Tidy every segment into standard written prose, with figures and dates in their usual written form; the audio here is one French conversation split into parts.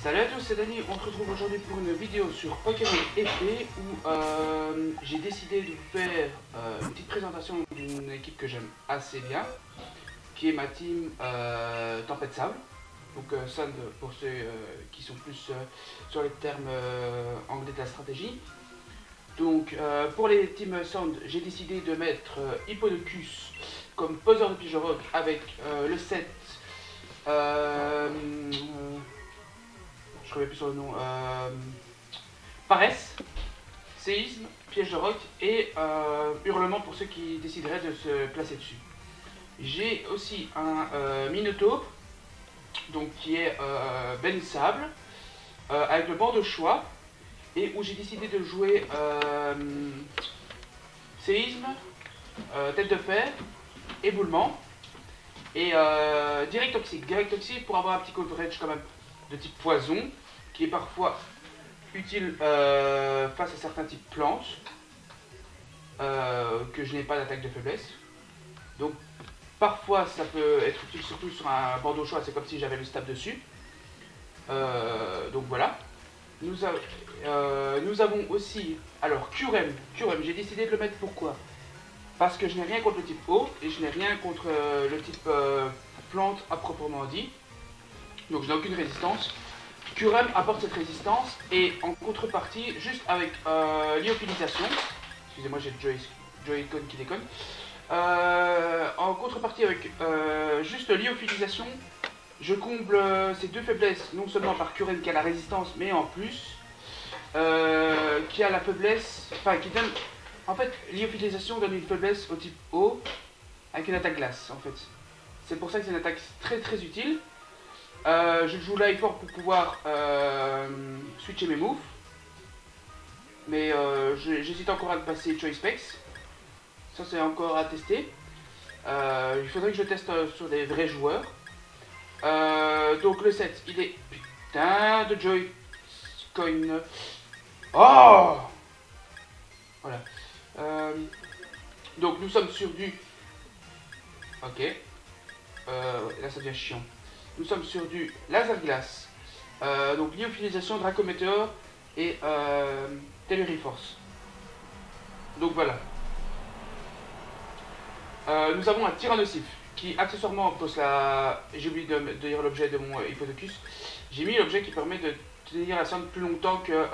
Salut à tous, c'est Dani, on se retrouve aujourd'hui pour une vidéo sur Pokémon épée où j'ai décidé de vous faire une petite présentation d'une équipe que j'aime assez bien, qui est ma team Tempête Sable. Donc Sand pour ceux qui sont plus sur les termes anglais de la stratégie. Donc pour les teams Sand, j'ai décidé de mettre Hippodocus comme poseur de Pidgerock avec le set... je ne reviens plus sur le nom. Paresse, séisme, piège de roc et hurlement pour ceux qui décideraient de se placer dessus. J'ai aussi un Minotaur, donc qui est Ben Sable, avec le banc de choix, et où j'ai décidé de jouer séisme, tête de fer, éboulement, et direct toxique. Direct toxique pour avoir un petit coverage quand même de type poison, qui est parfois utile face à certains types plantes, que je n'ai pas d'attaque de faiblesse. Donc parfois ça peut être utile, surtout sur un bandeau au choix, c'est comme si j'avais le stab dessus. Donc voilà. Nous avons aussi, alors Curem, j'ai décidé de le mettre pourquoi? Parce que je n'ai rien contre le type eau, et je n'ai rien contre le type plante à proprement dit. Donc je n'ai aucune résistance. Curem apporte cette résistance et en contrepartie, juste avec lyophilisation, excusez-moi j'ai le Joy-Con qui déconne, en contrepartie avec juste lyophilisation, je comble ces deux faiblesses, non seulement par Curem qui a la résistance, mais en plus qui a la faiblesse, enfin qui donne, en fait lyophilisation donne une faiblesse au type eau avec une attaque glace en fait. C'est pour ça que c'est une attaque très très utile. Je joue live fort pour pouvoir switcher mes moves. Mais j'hésite encore à le passer Choice Specs. Ça c'est encore à tester. Il faudrait que je teste sur des vrais joueurs. Donc le set, il est... Putain de Joy-Con. Oh voilà. Donc nous sommes sur du... Ok. Là ça devient chiant. Nous sommes sur du laser glace, donc lyophilisation, Dracometeor et Telluri Force. Donc voilà. Nous avons un Tyrannosif qui accessoirement pose la... J'ai oublié de dire l'objet de mon Hippodocus. J'ai mis l'objet qui permet de tenir la sonde plus longtemps que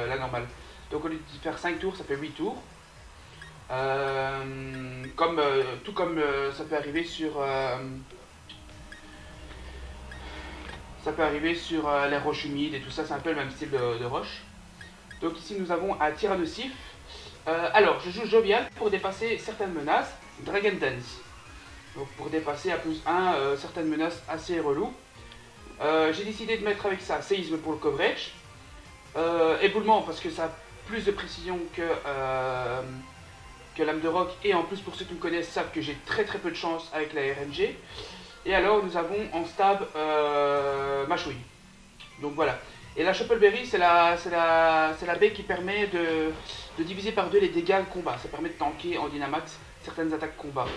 la normale. Donc au lieu de faire 5 tours, ça fait 8 tours. Tout comme ça peut arriver sur... ça peut arriver sur les roches humides et tout ça, c'est un peu le même style de roche. Donc ici nous avons un Tyrannosif. Alors je joue Jovial pour dépasser certaines menaces, Dragon Dance. Donc pour dépasser à +1 certaines menaces assez reloues. J'ai décidé de mettre avec ça séisme pour le coverage. Éboulement parce que ça a plus de précision que lame de roc. Et en plus pour ceux qui me connaissent savent que j'ai très peu de chance avec la RNG. Et alors nous avons en stab Machouille. Donc voilà. Et la Choppleberry c'est la baie qui permet de diviser par 2 les dégâts de combat. Ça permet de tanker en Dynamax certaines attaques combat.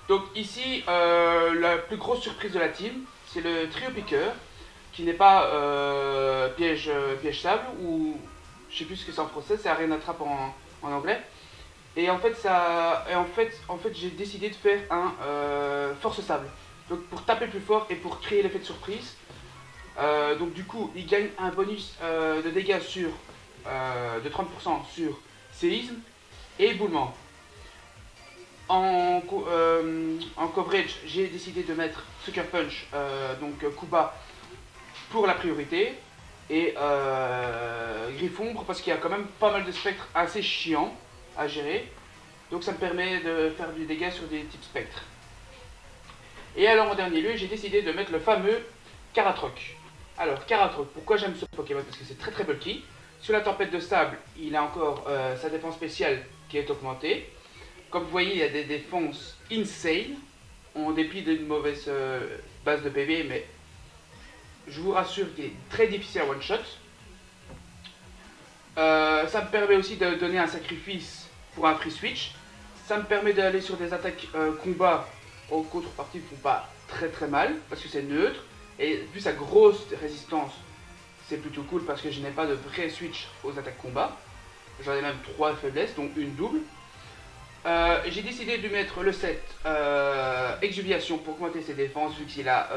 Donc ici la plus grosse surprise de la team, c'est le trio piqueur, qui n'est pas piège sable, ou je sais plus ce que c'est en français, c'est arène attrape en anglais. Et en fait, j'ai décidé de faire un force sable. Donc pour taper plus fort et pour créer l'effet de surprise. Donc du coup, il gagne un bonus de dégâts de 30% sur séisme et éboulement. En coverage, j'ai décidé de mettre Sucker Punch, donc coup bas, pour la priorité. Et Griffombre, parce qu'il y a quand même pas mal de spectres assez chiants à gérer, donc ça me permet de faire du dégât sur des types spectres. Et alors en dernier lieu, j'ai décidé de mettre le fameux Karatroc. Alors Karatroc, pourquoi j'aime ce Pokémon? Parce que c'est très bulky. Sur la tempête de sable, il a encore sa défense spéciale qui est augmentée. Comme vous voyez, il y a des défenses insane, en dépit d'une mauvaise base de PV, mais je vous rassure qu'il est très difficile à one shot. Ça me permet aussi de donner un sacrifice pour un free switch. Ça me permet d'aller sur des attaques combat en contrepartie qui ne font pas très mal parce que c'est neutre. Et vu sa grosse résistance, c'est plutôt cool parce que je n'ai pas de vrai switch aux attaques combat. J'en ai même 3 faiblesses, dont une double. J'ai décidé de mettre le set Exuviation pour augmenter ses défenses vu qu'il a,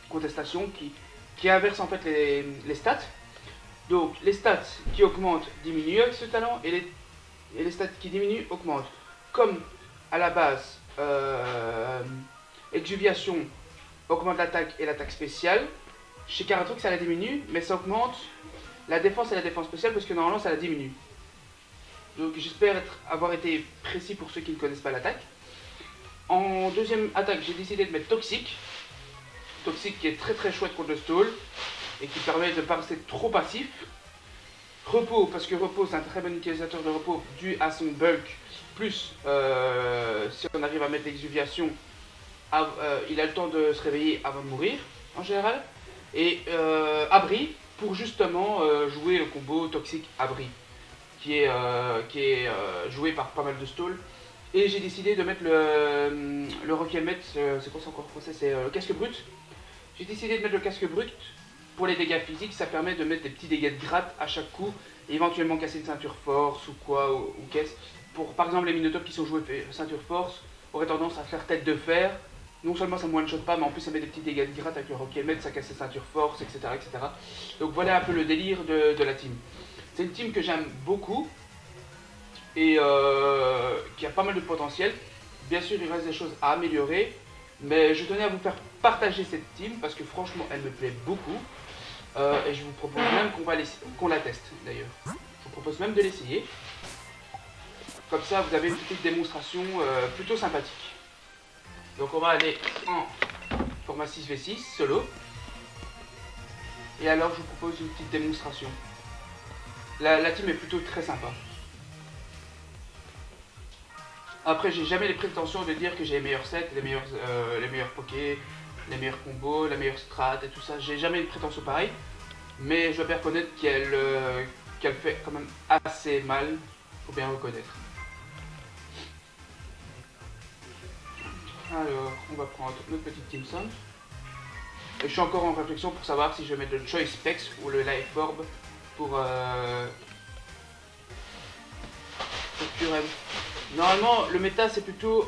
Contestation qui inverse en fait les stats. Donc les stats qui augmentent diminuent avec ce talent et les stats qui diminuent augmentent. Comme à la base, Exuviation augmente l'attaque et l'attaque spéciale. Chez Caratrux ça la diminue, mais ça augmente la défense et la défense spéciale parce que normalement ça la diminue. Donc j'espère avoir été précis pour ceux qui ne connaissent pas l'attaque. En deuxième attaque, j'ai décidé de mettre Toxique. Toxique qui est très très chouette contre le stall et qui permet de ne pas rester trop passif. Repos, parce que Repos c'est un très bon utilisateur de repos dû à son bulk. Plus si on arrive à mettre l'exuviation, il a le temps de se réveiller avant de mourir en général. Et Abri pour justement jouer le combo Toxique-Abri qui est joué par pas mal de stalls. Et j'ai décidé de mettre le Rockhelmet, c'est quoi ça encore français, c'est le casque brut. J'ai décidé de mettre le casque brut pour les dégâts physiques, ça permet de mettre des petits dégâts de gratte à chaque coup, et éventuellement casser une ceinture force ou quoi, ou qu'est-ce. Pour par exemple les Minotopes qui sont joués ceinture force, auraient tendance à faire tête de fer. Non seulement ça ne one-shot pas, mais en plus ça met des petits dégâts de gratte avec le Rockhelmet, ça casse les ceintures force, etc., etc. Donc voilà un peu le délire de la team. C'est une team que j'aime beaucoup et qui a pas mal de potentiel. Bien sûr, il reste des choses à améliorer, mais je tenais à vous faire partager cette team parce que franchement, elle me plaît beaucoup. Et je vous propose même qu'on la teste d'ailleurs. Je vous propose même de l'essayer. Comme ça, vous avez une petite démonstration plutôt sympathique. Donc on va aller en format 6v6 solo. Et alors, je vous propose une petite démonstration. La team est plutôt très sympa. Après, j'ai jamais les prétentions de dire que j'ai les meilleurs sets, les meilleurs pokés, les meilleurs combos, la meilleure strat et tout ça. J'ai jamais une prétention pareille. Mais je dois bien reconnaître qu'elle fait quand même assez mal. Faut bien reconnaître. Alors, on va prendre notre petite Team Sound. Et je suis encore en réflexion pour savoir si je vais mettre le Choice Specs ou le Life Orb pour Curem. Normalement, le méta c'est plutôt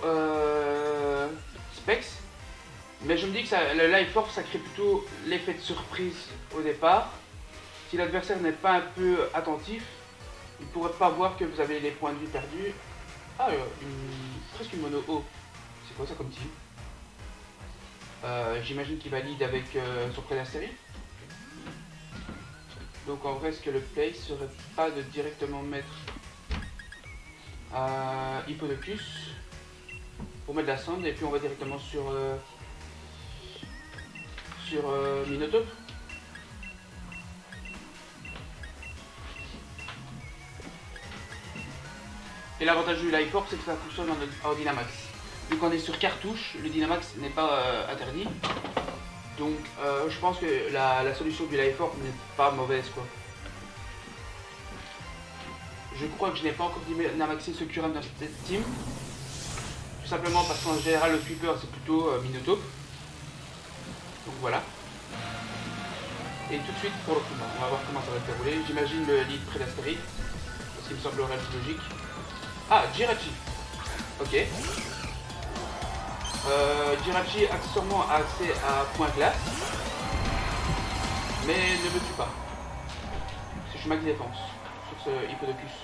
Specs, mais je me dis que le Life Orb ça crée plutôt l'effet de surprise au départ. Si l'adversaire n'est pas un peu attentif, il ne pourrait pas voir que vous avez les points de vie perdus. Ah, presque une mono haut. C'est quoi ça comme team? J'imagine qu'il valide avec son prédastérie. Donc en vrai, ce que le play serait pas de directement mettre Hippodocus pour mettre la sonde et puis on va directement sur Minotaur. Et l'avantage du Life Orb, c'est que ça fonctionne en Dynamax. Vu qu'on est sur cartouche, le Dynamax n'est pas interdit. Donc je pense que la solution du Life Orb n'est pas mauvaise quoi. Je crois que je n'ai pas encore Dynamaxé ce Curem dans cette team. Tout simplement parce qu'en général le sweeper c'est plutôt Minotaur. Donc voilà. Et tout de suite pour le combat, on va voir comment ça va se dérouler. J'imagine le lead Prédastérie, parce qu'il me semblerait le plus logique. Ah, Jirachi. Ok. Jirachi accessoirement a accès à point glace, mais ne me tue pas. Parce que je suis max défense sur ce Hippodocus.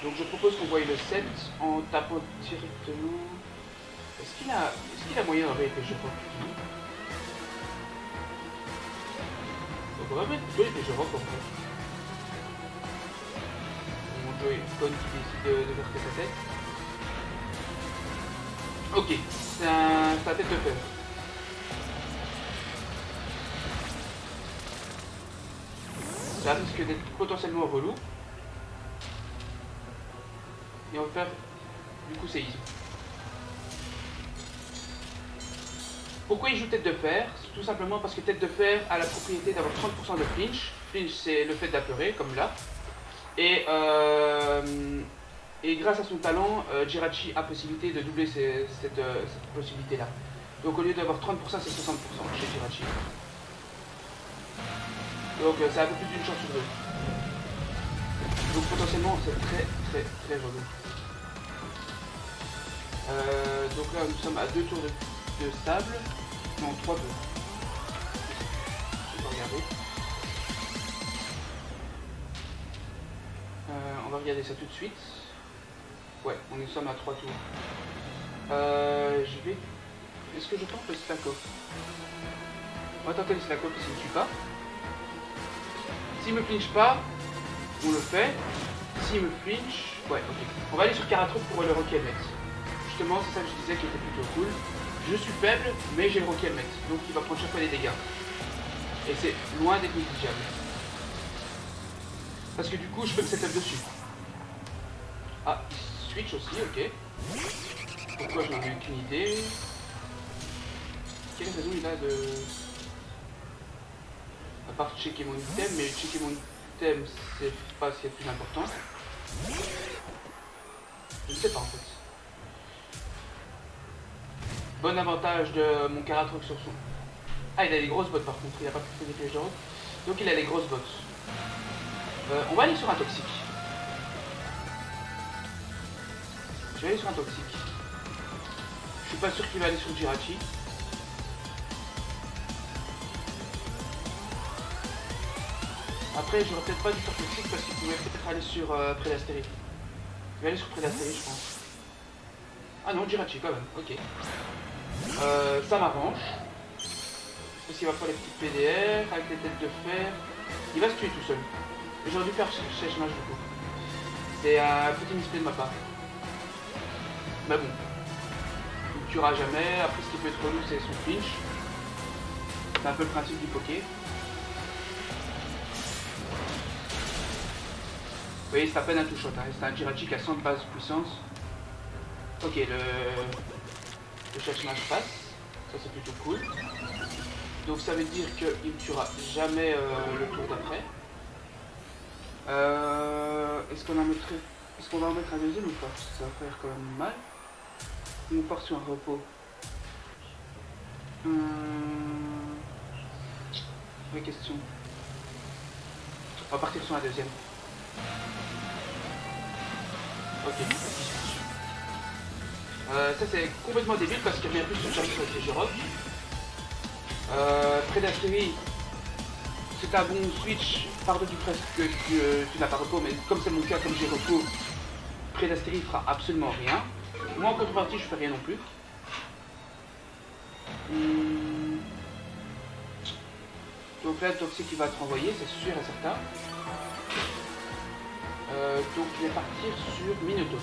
Donc je propose qu'on voie le 7 en tapant directement. Est-ce qu'il a moyen d'enlever les jeux rock? Donc on va mettre plutôt les jeux rock en fait. Mon Joy-Con qui décide de verser sa tête. Ok, c'est un tête de fer. Ça risque d'être potentiellement relou. Et on va faire du coup séisme. Pourquoi il joue tête de fer? Tout simplement parce que tête de fer a la propriété d'avoir 30% de flinch. Flinch c'est le fait d'apeurer comme là. Et grâce à son talent, Jirachi a possibilité de doubler cette possibilité là. Donc au lieu d'avoir 30%, c'est 60% chez Jirachi. Donc c'est un peu plus d'une chance sur deux. Donc potentiellement c'est très relou. Donc là nous sommes à 2 tours de sable. Non, 3 tours. Je vais regarder. On va regarder ça tout de suite. Ouais, on nous sommes à 3 tours. Je vais... Est-ce que je tente le Slacko? On va tenter le Slacko s'il ne me tue pas. S'il me flinche pas, on le fait. S'il me flinche... Ouais, ok. On va aller sur Karatron pour le Rocky Helmet. Justement, c'est ça que je disais qui était plutôt cool. Je suis faible, mais j'ai le Rocky Helmet. Donc il va prendre chaque fois des dégâts. Et c'est loin d'être négligeable. Parce que du coup, je peux me setup dessus. Ah, il switch aussi, ok. Pourquoi je n'en ai aucune idée. Quelle raison il a de... À part checker mon item, mais checker mon item, c'est pas ce qui est le plus important. Je ne sais pas en fait. Bon avantage de mon Karatroc sur son... Ah, il a les grosses bottes par contre, il a pas fait des pièges de route. Donc il a les grosses bottes. On va aller sur un toxique. Je vais aller sur un toxique. Je suis pas sûr qu'il va aller sur Jirachi. Après, j'aurais peut-être pas dû faire toxique parce qu'il pouvait peut-être aller sur Prédastérie. Il va aller sur Prédastérie, je pense. Ah non, Jirachi quand même, ok. Ça m'arrange. Parce qu'il va faire les petites PDR avec les têtes de fer. Il va se tuer tout seul. J'aurais dû faire Sèche Mage du coup. C'est un petit misplay de ma part. Mais bon. Il ne tuera jamais. Après, ce qui peut être relou, c'est son flinch. C'est un peu le principe du poké. Vous voyez, c'est à peine un two-shot. Hein. C'est un Jirachi qui a 100 de base de puissance. Ok, le Sèche Mage passe. Ça, c'est plutôt cool. Donc ça veut dire qu'il ne tuera jamais le tour d'après. Est-ce qu'on va en mettre un deuxième ou pas? Ça va faire quand même mal. On part sur un repos. Vraie question. On va partir sur un deuxième. Ok. Ça c'est complètement débile parce qu'il y a bien plus de charge avec les Jirok. Prédastérie, c'est un bon switch par-dessus presque que tu n'as pas repos, mais comme c'est mon cas, comme j'ai repos, Prédastérie fera absolument rien. Moi en contrepartie, je fais rien non plus. Donc là, le toxique il va être envoyé, c'est sûr et certain. Donc je vais partir sur Minotaur.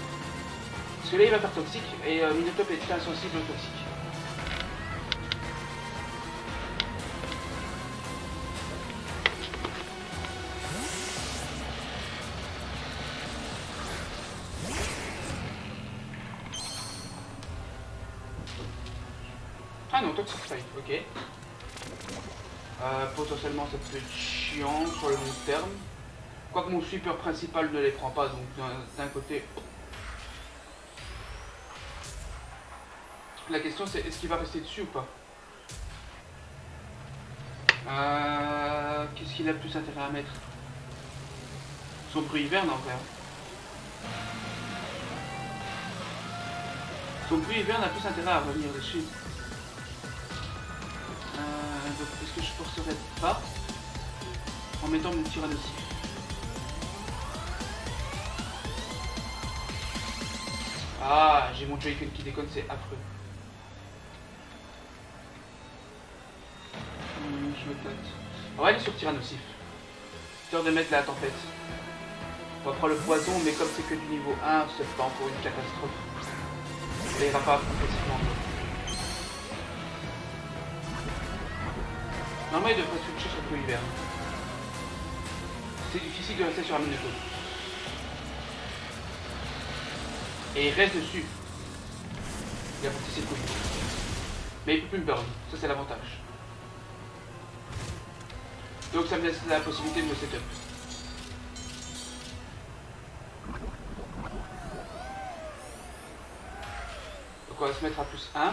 Parce que là il va faire toxique et Minotaur est insensible au toxique. Ah non, toxic fight, ok. Potentiellement ça peut être chiant sur le long terme. Quoique mon sweeper principal ne les prend pas, donc d'un côté... La question c'est est-ce qu'il va rester dessus ou pas? Qu'est-ce qu'il a plus intérêt à mettre? Son bruit hiverne en vrai. Son bruit hiverne a plus intérêt à revenir dessus. Donc est-ce que je forcerai pas en mettant mon tyrannosaure? Ah, j'ai mon Joy-Con qui déconne, c'est affreux. Je me plate. On va aller sur Tyrannosif. Histoire de mettre la tempête. On va prendre le poison, mais comme c'est que du niveau 1, c'est pas encore une catastrophe. Ça ira pas progressivement. Normalement, il devrait switcher sur tout l'hiver. C'est difficile de rester sur un Minotaur. Et il reste dessus. Il a porté ses couilles. Mais il peut plus me burn. Ça, c'est l'avantage. Donc ça me laisse la possibilité de me setup. Donc on va se mettre à plus 1.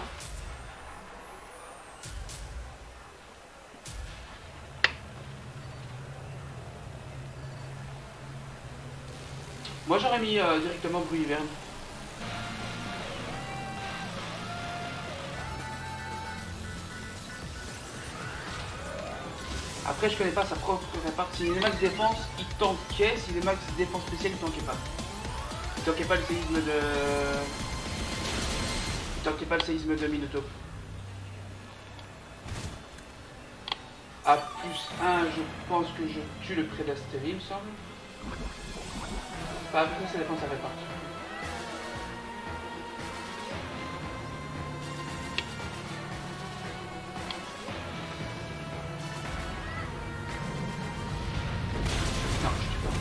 Moi j'aurais mis directement bruit hiverne. Après je connais pas sa propre répartie. S'il est max défense, il tankait. S'il est max défense spéciale, il tankait pas. Il tankait pas le séisme de... Il tankait pas le séisme de Minotaur. A plus 1, je pense que je tue le Prédastérie, il me semble. Pas après, ça dépend de sa répartie. Non, je tue pas.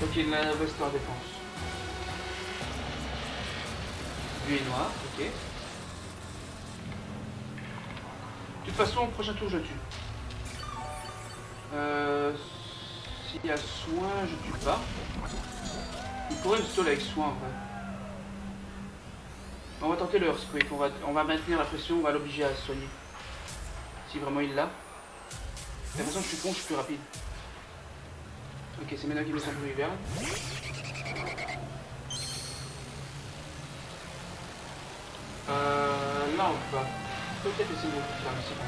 Donc il a la veste en défense. Lui est noir, ok. De toute façon, au prochain tour, je tue. S'il y a soin, je tue pas. Il pourrait me stall avec soin en vrai. On va tenter le Earthquake, on va maintenir la pression, on va l'obliger à se soigner. Si vraiment il l'a. De toute façon je suis con, je suis plus rapide. Ok, c'est maintenant qu'il met son bruit hiverne. Là on va peut-être essayer de faire un petit peu.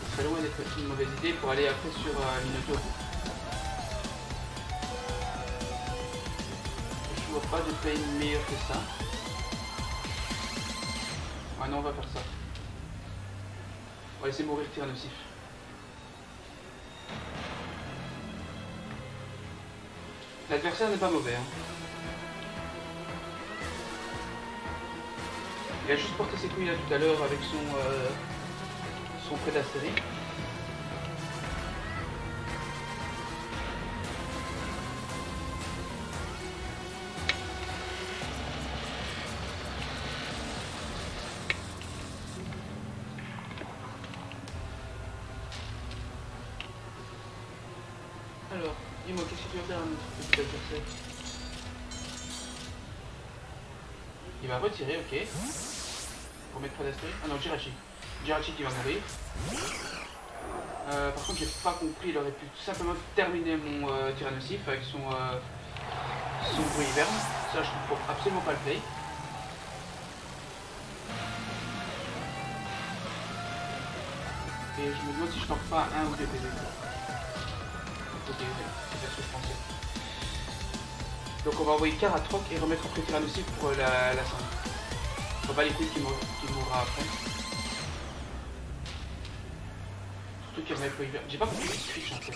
Ça serait loin d'être une mauvaise idée pour aller après sur Minotaur. Je vois pas de play meilleur que ça. Ouais non, on va faire ça. On va laisser mourir Tyrannosif. L'adversaire n'est pas mauvais. Hein. Il a juste porté ses couilles là tout à l'heure avec son Prédastérie. Alors, dis-moi, qu'est-ce que tu vas faire à notre petit adversaire? Il va retirer, ok. Pour mettre Prédastérie. Ah non, Jirachi. Jirachi qui va mourir. Par contre, j'ai pas compris, il aurait pu tout simplement terminer mon Tyrannosif avec son bruit hiverne. Ça, je trouve absolument pas le play. Et je me demande si je tente pas un ou deux PV. Ok, c'est ce que je pensais. Donc on va envoyer Karatrok et remettre après Tyrannosif pour la cendre. On va pas les couilles qui mourra après. Surtout qu'il y a un hiverne. J'ai pas compris ce switch en fait.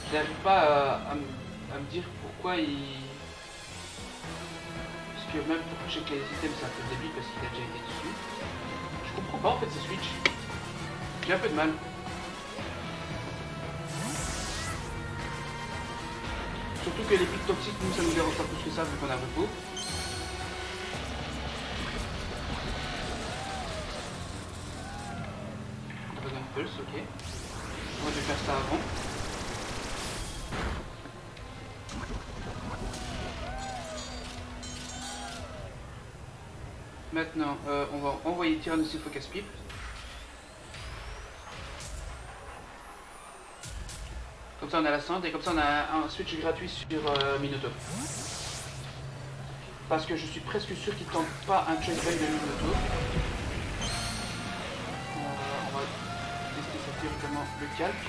Je n'arrive pas à me dire pourquoi il... Parce que même pour checker les items c'est un peu débile parce qu'il a déjà été dessus. Je comprends pas en fait ce switch. J'ai un peu de mal. Surtout que les pics toxiques, nous ça nous dérange pas plus que ça vu qu'on a repos. Dragon Pulse, ok. On va faire ça avant. Maintenant, on va envoyer Tyrannosif au casse-pipe. Comme ça on a la cendre et comme ça on a un switch gratuit sur Minotaur. Parce que je suis presque sûr qu'il ne tente pas un check de Minotaur. On va tester ça directement le calque.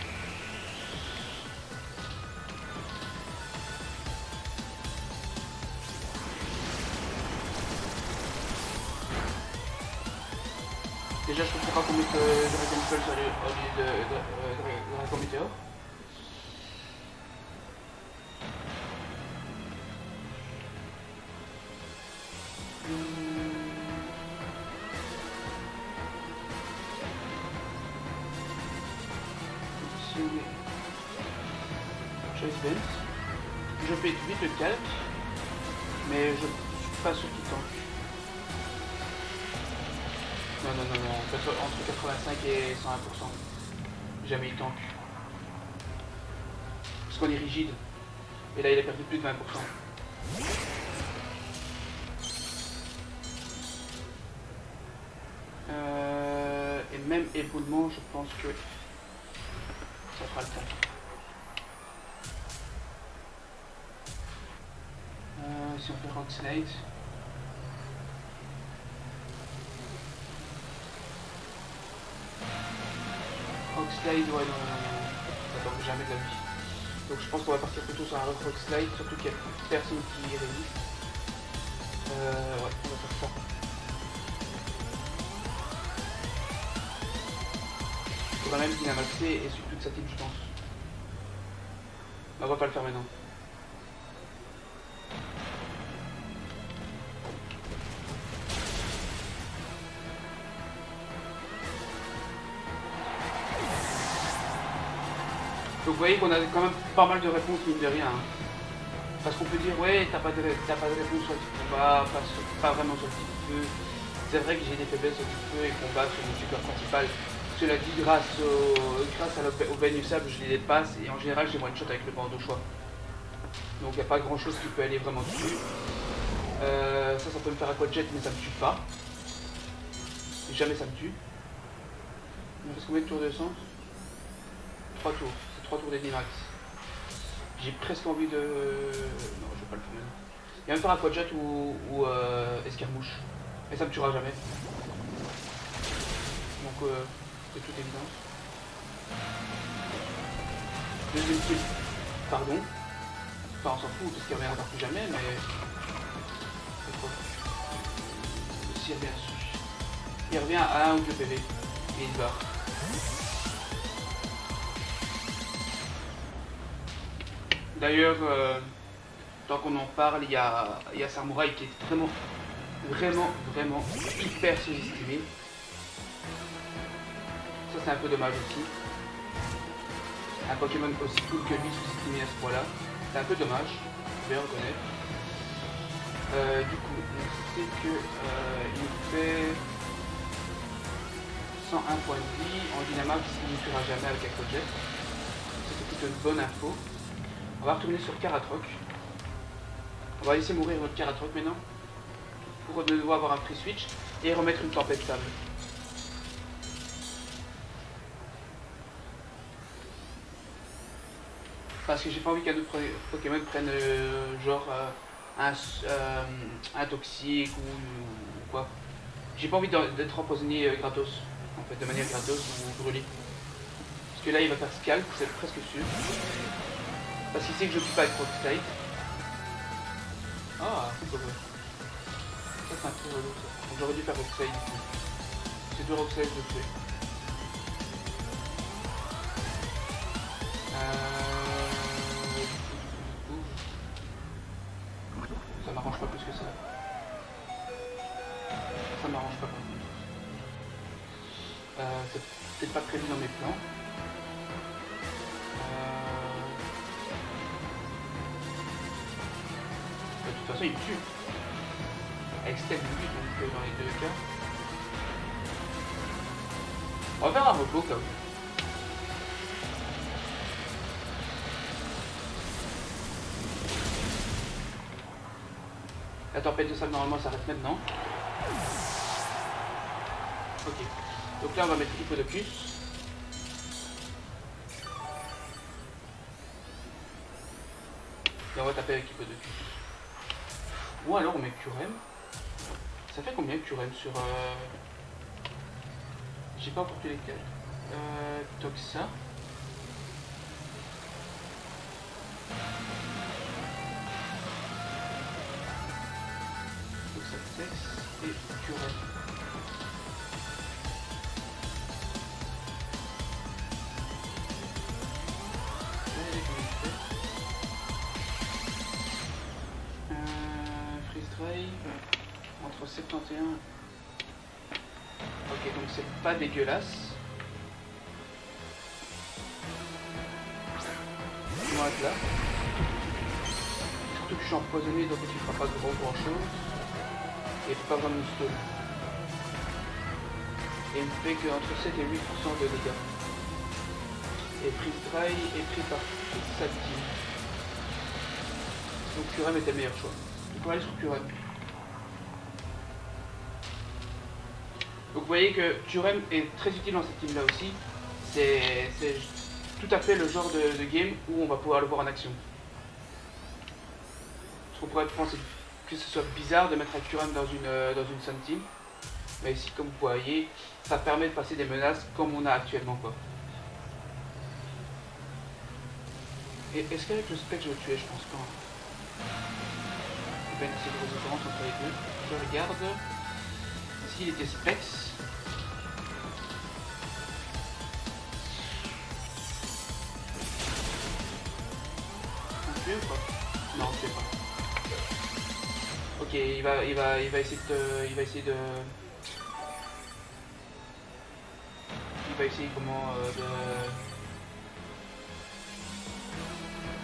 Déjà je comprends pas qu'on mette Dragon Pulse au lieu de Dragon Meteor. Choice Bent. Je fais vite le calque, mais je suis pas sûr qu'il tank. Non, entre 85 et 101%. Jamais il tank. Parce qu'on est rigide. Et là il a perdu plus de 20%. Et même éboulement, je pense que ça fera le temps. Si on fait Rock Slide. Rock Slide, ouais, non, ça tombe jamais de la vie. Donc je pense qu'on va partir plutôt sur un Rock Slide, surtout qu'il y a personne qui résiste. Ouais, on va faire ça. Il faudra même Dynamaxer et suivre toute sa team, je pense. Mais on va pas le faire maintenant. Donc vous voyez qu'on a quand même pas mal de réponses, mine de rien. Hein. Parce qu'on peut dire, ouais, t'as pas de réponse sur le type combat, pas vraiment sur le type feu. C'est vrai que j'ai des faiblesses sur le type feu et combat sur mon super principal. Cela dit, grâce au baigne sable, je les dépasse et en général, j'ai one shot avec le bandeau choix. Donc il n'y a pas grand chose qui peut aller vraiment dessus. Ça peut me faire aquajet, mais ça me tue pas. Jamais ça me tue. Il me reste combien de tours de sens? 3 tours. 3 tours d'Enimax. J'ai presque envie de... Non, je vais pas le faire maintenant. Il va me faire aquajet ou escarmouche. Mais ça me tuera jamais. Donc, de toute évidence. Deuxième kill. Pardon. Enfin, on s'en fout parce qu'il reviendra plus jamais, mais... C'est quoi? S'il revient dessus. Il revient à 1 ou 2 PV. Et il se barre. D'ailleurs, tant qu'on en parle, il y a Samouraï qui est vraiment hyper sous-estimé. Ça c'est un peu dommage aussi. Un Pokémon aussi cool que lui sous-estimé à ce point-là. C'est un peu dommage, je vais reconnaître. Du coup, on sait que il fait 101 points de vie. En Dynamax, il ne tuera jamais avec Aquajet. C'est plutôt une bonne info. On va retourner sur Karatroc. On va laisser mourir notre Karatroc maintenant. Pour de nouveau avoir un free switch et remettre une tempête sable. Parce que j'ai pas envie qu'un autre Pokémon prenne genre un toxique ou quoi. J'ai pas envie d'être empoisonné gratos. En fait, de manière gratos ou brûlé. Parce que là il va faire scalp, c'est presque sûr. Parce qu'il sait que je suis pas avec Rockslide. Ah, c'est pas vrai. Ça c'est un peu relou ça. Donc j'aurais dû faire Rockslide ici. C'est deux Rockslide de tuer. Ça m'arrange pas plus que ça. Ça m'arrange pas par contre. C'est peut-être pas prévu dans mes plans. De toute façon il me tue. Avec step 8 donc dans les deux cas. On va faire un repos comme. La tempête de sable normalement s'arrête maintenant. Ok. Donc là on va mettre Hippodocus. Et on va taper avec Hippodocus. Ou alors on met Curem. Ça fait combien Curem sur... J'ai pas porté lesquels. Toxa. Toxapex et Curem. Entre 71. Ok, donc c'est pas dégueulasse. On va être là. Surtout que je suis empoisonné, donc il ne fera pas grand chose. Et il fait pas vraiment de stun. Et il me fait que entre 7 et 8% de dégâts. Et freeze dry est pris par toute sa team. Donc Curem était le meilleur choix. Donc on va aller sur Curem. Donc vous voyez que Curem est très utile dans cette team là aussi. C'est tout à fait le genre de game où on va pouvoir le voir en action. qu'on pourrait penser que ce soit bizarre de mettre un Kuram dans une Sun Team. Mais ici, comme vous voyez, ça permet de passer des menaces comme on a actuellement, quoi. Et est-ce qu'avec le spec je vais le tuer? Je pense pas. Il y a une assez grosse différence entre les deux. Je regarde. S'il était specs. On tue ou pas? Non, on tue pas. Ok, il va essayer de... Il va essayer de... Il va essayer comment de...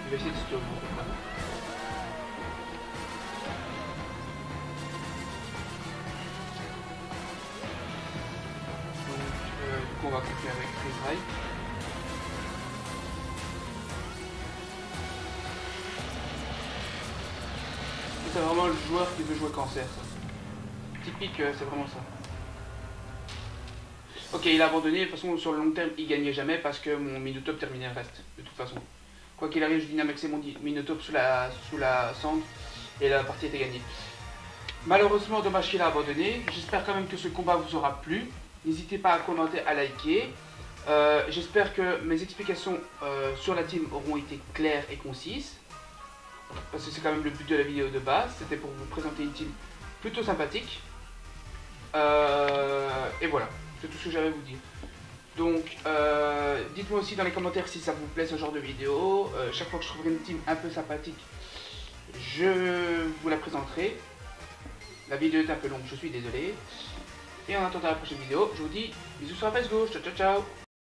Il va essayer de se tuer. Du coup on va continuer avec Freeze Drive. C'est vraiment le joueur qui veut jouer cancer, ça. Typique, c'est vraiment ça. Ok, il a abandonné, de toute façon sur le long terme il gagnait jamais parce que mon Minotop terminait le reste, de toute façon. Quoi qu'il arrive, je dynamaxais mon Minotop sous la cendre et la partie était gagnée. Malheureusement, dommage qu'il a abandonné. J'espère quand même que ce combat vous aura plu. N'hésitez pas à commenter, à liker. J'espère que mes explications sur la team auront été claires et concises. Parce que c'est quand même le but de la vidéo de base. C'était pour vous présenter une team plutôt sympathique. Et voilà, c'est tout ce que j'avais à vous dire. Donc, dites-moi aussi dans les commentaires si ça vous plaît ce genre de vidéo. Chaque fois que je trouverai une team un peu sympathique, je vous la présenterai. La vidéo est un peu longue, je suis désolé. Et en attendant la prochaine vidéo, je vous dis bisous sur la face gauche, ciao ciao ciao.